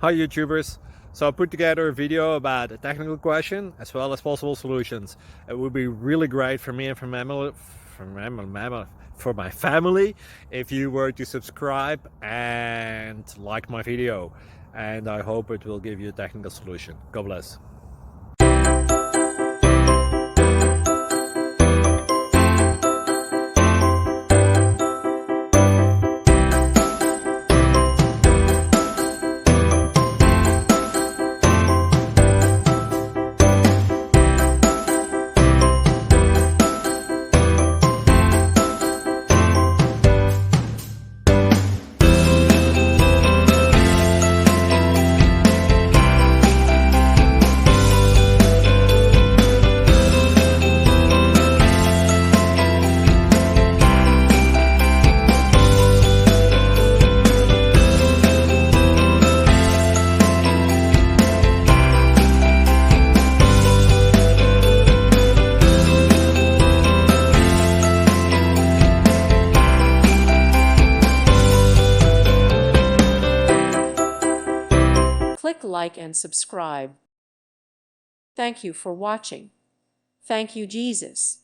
Hi YouTubers! So I put together a video about a technical question as well as possible solutions. It would be really great for me and for my family if you were to subscribe and like my video, and I hope it will give you a technical solution. God bless. Click like and subscribe. Thank you for watching. Thank you, Jesus.